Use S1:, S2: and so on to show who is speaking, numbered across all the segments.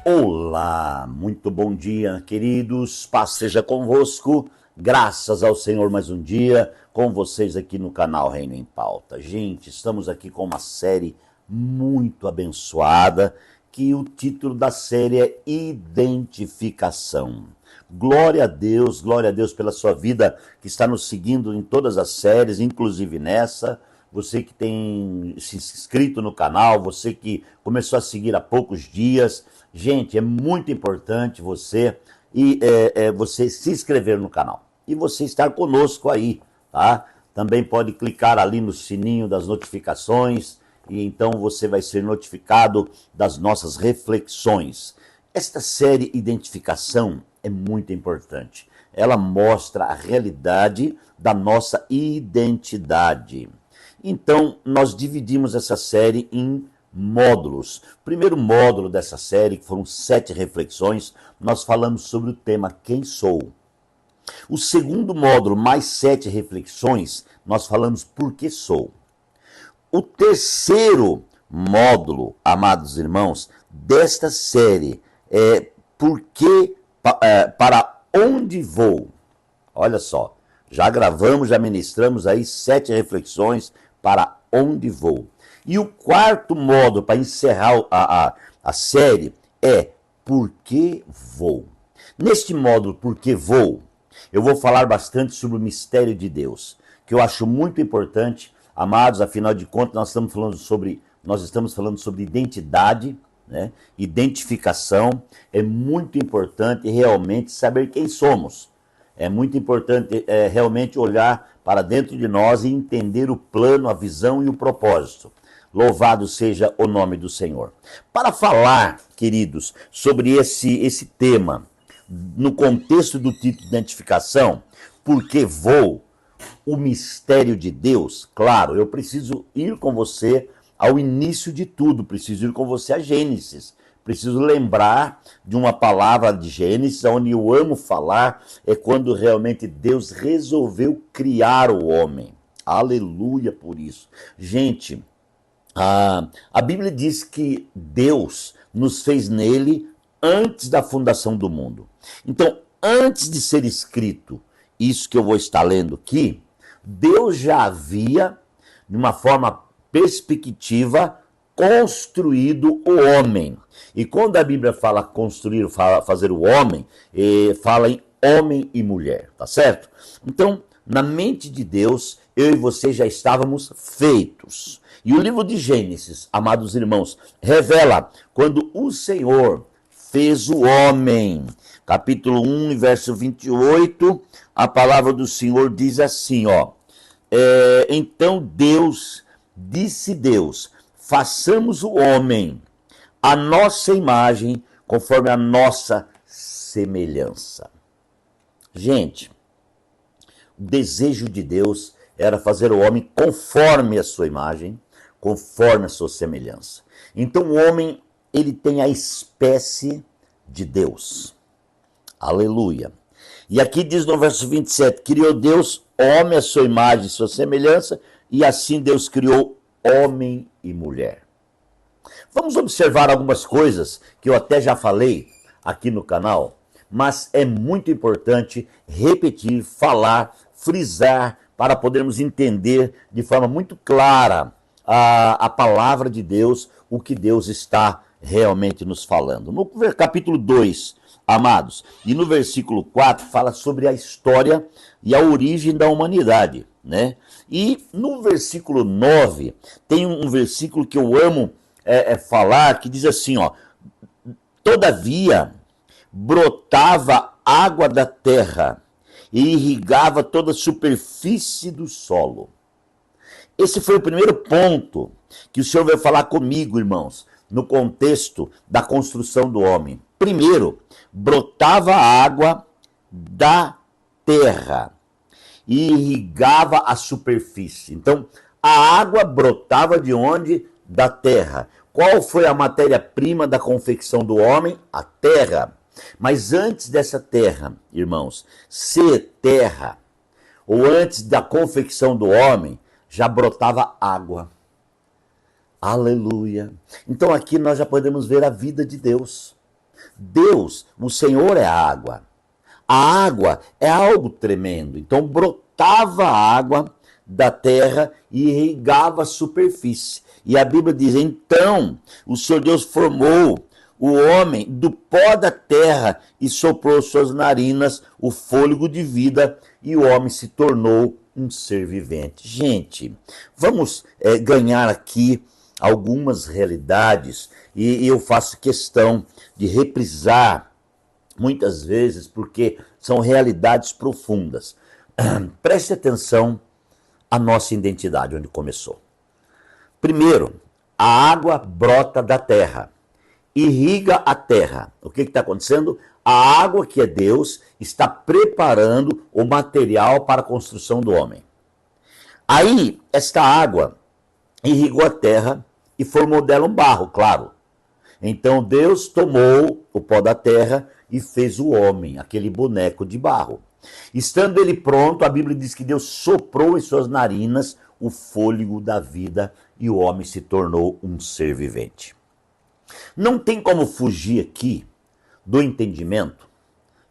S1: Olá, muito bom dia, queridos. Paz seja convosco. Graças ao Senhor mais um dia com vocês aqui no canal Reino em Pauta. Gente, estamos aqui com uma série muito abençoada, que o título da série é Identificação. Glória a Deus pela sua vida que está nos seguindo em todas as séries, inclusive nessa. Você que tem se inscrito no canal, você que começou a seguir há poucos dias. Gente, é muito importante você se inscrever no canal e você estar conosco aí, tá? Também pode clicar ali no sininho das notificações e então você vai ser notificado das nossas reflexões. Esta série Identificação é muito importante. Ela mostra a realidade da nossa identidade. Então, nós dividimos essa série em módulos. O primeiro módulo dessa série, que foram 7 reflexões, nós falamos sobre o tema Quem Sou. O segundo módulo, mais 7 reflexões, nós falamos Por que Sou. O terceiro módulo, amados irmãos, desta série é Para onde vou? Olha só, já gravamos, já ministramos aí 7 reflexões para onde vou. E o quarto módulo, para encerrar a série, é Por que vou? Neste módulo, Por que vou? Eu vou falar bastante sobre o mistério de Deus, que eu acho muito importante, amados, afinal de contas, nós estamos falando sobre identidade, né? Identificação. É muito importante realmente saber quem somos. É muito importante realmente olhar para dentro de nós e entender o plano, a visão e o propósito. Louvado seja o nome do Senhor. Para falar, queridos, sobre esse tema, no contexto do título de identificação, Por que vou? O mistério de Deus, claro, eu preciso ir com você ao início de tudo, preciso ir com você a Gênesis. Preciso lembrar de uma palavra de Gênesis, onde eu amo falar, é quando realmente Deus resolveu criar o homem. Aleluia por isso. Gente, a Bíblia diz que Deus nos fez nele antes da fundação do mundo. Então, antes de ser escrito isso que eu vou estar lendo aqui, Deus já havia, de uma forma perspectiva, construído o homem. E quando a Bíblia fala construir, fala fazer o homem, fala em homem e mulher, tá certo? Então, na mente de Deus, eu e você já estávamos feitos. E o livro de Gênesis, amados irmãos, revela quando o Senhor fez o homem. Capítulo 1, verso 28, a palavra do Senhor diz assim, ó. Então disse Deus, façamos o homem a nossa imagem, conforme a nossa semelhança. Gente, o desejo de Deus era fazer o homem conforme a sua imagem, conforme a sua semelhança. Então o homem, ele tem a espécie de Deus. Aleluia. E aqui diz no verso 27, criou Deus homem à sua imagem e sua semelhança, e assim Deus criou homem e mulher. Vamos observar algumas coisas que eu até já falei aqui no canal, mas é muito importante repetir, falar, frisar, para podermos entender de forma muito clara a palavra de Deus, o que Deus está realmente nos falando. No capítulo 2, amados, e no versículo 4, fala sobre a história e a origem da humanidade, né? E no versículo 9, tem um versículo que eu amo falar, que diz assim, ó, todavia brotava água da terra e irrigava toda a superfície do solo. Esse foi o primeiro ponto que o Senhor vai falar comigo, irmãos, no contexto da construção do homem. Primeiro, brotava água da terra e irrigava a superfície. Então, a água brotava de onde? Da terra. Qual foi a matéria-prima da confecção do homem? A terra. Mas antes dessa terra, irmãos, ser terra, ou antes da confecção do homem, já brotava água. Aleluia. Então aqui nós já podemos ver a vida de Deus. Deus, o Senhor é a água. A água é algo tremendo. Então brotava a água da terra e irrigava a superfície. E a Bíblia diz, então o Senhor Deus formou o homem do pó da terra e soprou suas narinas o fôlego de vida e o homem se tornou um ser vivente. Gente, vamos ganhar aqui algumas realidades e eu faço questão de reprisar muitas vezes porque são realidades profundas. Preste atenção à nossa identidade, onde começou. Primeiro, a água brota da terra, irriga a terra. O que está acontecendo? A água, que é Deus, está preparando o material para a construção do homem. Aí, esta água irrigou a terra e formou dela um barro, claro. Então Deus tomou o pó da terra e fez o homem, aquele boneco de barro. Estando ele pronto, a Bíblia diz que Deus soprou em suas narinas o fôlego da vida e o homem se tornou um ser vivente. Não tem como fugir aqui do entendimento,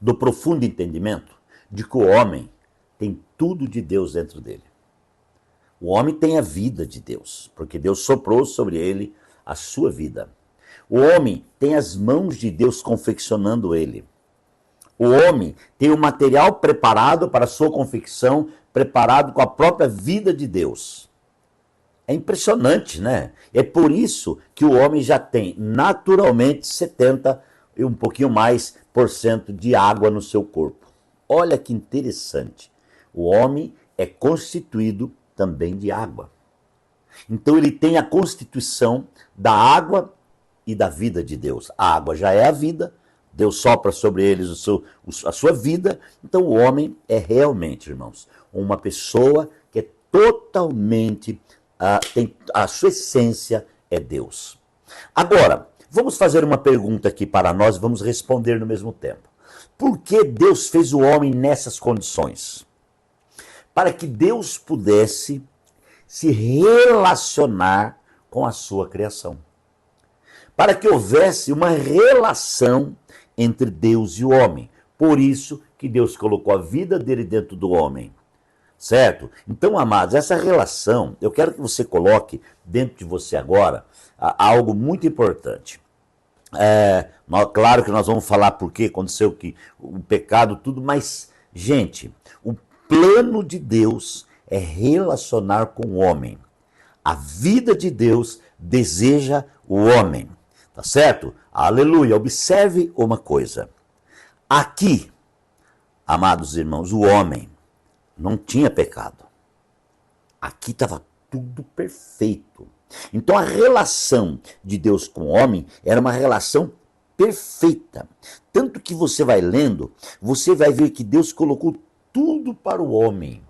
S1: do profundo entendimento, de que o homem tem tudo de Deus dentro dele. O homem tem a vida de Deus, porque Deus soprou sobre ele a sua vida. O homem tem as mãos de Deus confeccionando ele. O homem tem o material preparado para a sua confecção, preparado com a própria vida de Deus. É impressionante, né? É por isso que o homem já tem naturalmente 70 e um pouquinho mais por cento de água no seu corpo. Olha que interessante. O homem é constituído também de água. Então ele tem a constituição da água e da vida de Deus. A água já é a vida, Deus sopra sobre eles a sua vida. Então o homem é realmente, irmãos, uma pessoa que é totalmente, a sua essência é Deus. Agora, vamos fazer uma pergunta aqui para nós e vamos responder no mesmo tempo. Por que Deus fez o homem nessas condições? Para que Deus pudesse se relacionar com a sua criação. Para que houvesse uma relação entre Deus e o homem. Por isso que Deus colocou a vida dele dentro do homem. Certo? Então, amados, essa relação, eu quero que você coloque dentro de você agora algo muito importante. Claro que nós vamos falar por que aconteceu o pecado, tudo, mas, gente, o plano de Deus é relacionar com o homem. A vida de Deus deseja o homem. Tá certo? Aleluia. Observe uma coisa. Aqui, amados irmãos, o homem não tinha pecado. Aqui estava tudo perfeito. Então a relação de Deus com o homem era uma relação perfeita. Tanto que você vai lendo, você vai ver que Deus colocou tudo para o homem.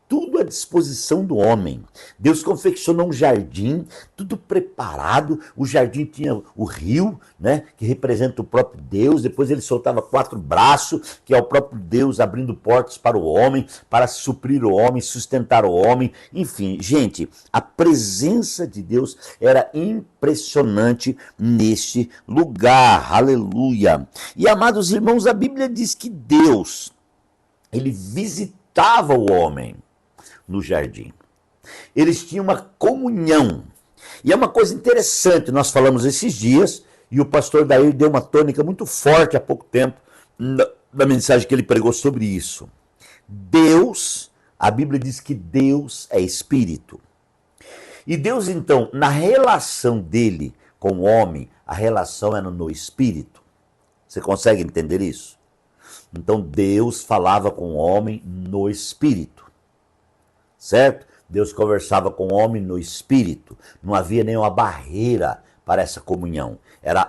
S1: Tudo à disposição do homem. Deus confeccionou um jardim, tudo preparado. O jardim tinha o rio, né, que representa o próprio Deus. Depois ele soltava 4 braços, que é o próprio Deus abrindo portas para o homem, para suprir o homem, sustentar o homem. Enfim, gente, a presença de Deus era impressionante neste lugar. Aleluia. E, amados irmãos, a Bíblia diz que Deus, ele visitava o homem no jardim. Eles tinham uma comunhão. E é uma coisa interessante, nós falamos esses dias, e o pastor Dair deu uma tônica muito forte há pouco tempo, na mensagem que ele pregou sobre isso. Deus, a Bíblia diz que Deus é espírito. E Deus, então, na relação dele com o homem, a relação era no espírito. Você consegue entender isso? Então Deus falava com o homem no espírito. Certo? Deus conversava com o homem no espírito. Não havia nenhuma barreira para essa comunhão. Era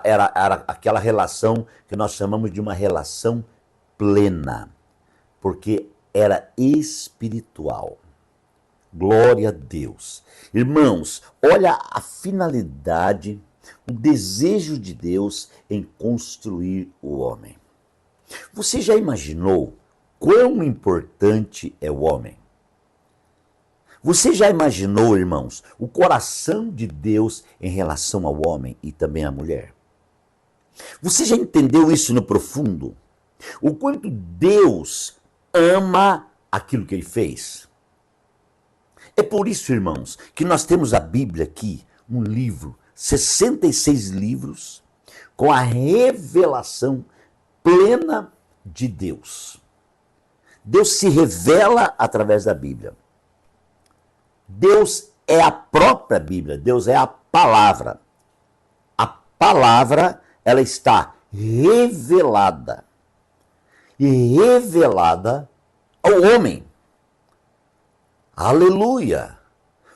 S1: aquela relação que nós chamamos de uma relação plena. Porque era espiritual. Glória a Deus. Irmãos, olha a finalidade, o desejo de Deus em construir o homem. Você já imaginou quão importante é o homem? Você já imaginou, irmãos, o coração de Deus em relação ao homem e também à mulher? Você já entendeu isso no profundo? O quanto Deus ama aquilo que ele fez? É por isso, irmãos, que nós temos a Bíblia aqui, um livro, 66 livros, com a revelação plena de Deus. Deus se revela através da Bíblia. Deus é a própria Bíblia, Deus é a palavra. A palavra, ela está revelada. E revelada ao homem. Aleluia!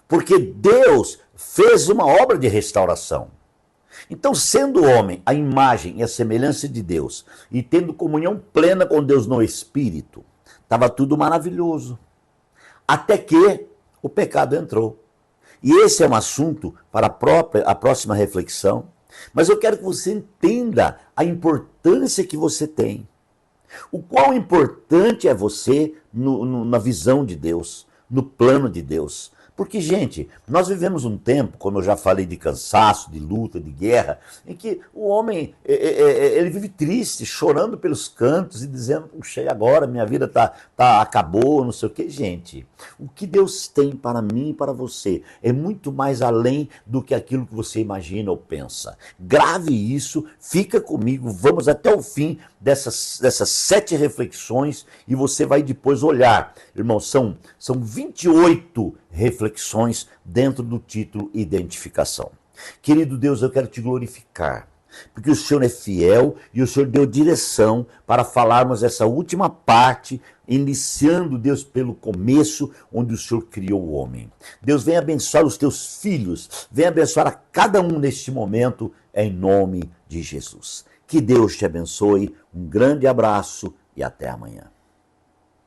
S1: Porque Deus fez uma obra de restauração. Então, sendo o homem a imagem e a semelhança de Deus, e tendo comunhão plena com Deus no Espírito, estava tudo maravilhoso. Até que o pecado entrou. E esse é um assunto para a próxima reflexão. Mas eu quero que você entenda a importância que você tem. O quão importante é você na visão de Deus, no plano de Deus. Porque, gente, nós vivemos um tempo, como eu já falei, de cansaço, de luta, de guerra, em que o homem ele vive triste, chorando pelos cantos e dizendo, puxa, e agora minha vida acabou, não sei o quê. Gente, o que Deus tem para mim e para você é muito mais além do que aquilo que você imagina ou pensa. Grave isso, fica comigo, vamos até o fim dessas 7 reflexões e você vai depois olhar. Irmão, são 28 reflexões dentro do título Identificação. Querido Deus, eu quero te glorificar, porque o Senhor é fiel e o Senhor deu direção para falarmos essa última parte, iniciando, Deus, pelo começo, onde o Senhor criou o homem. Deus, vem abençoar os teus filhos, vem abençoar a cada um neste momento, em nome de Jesus. Que Deus te abençoe, um grande abraço e até amanhã.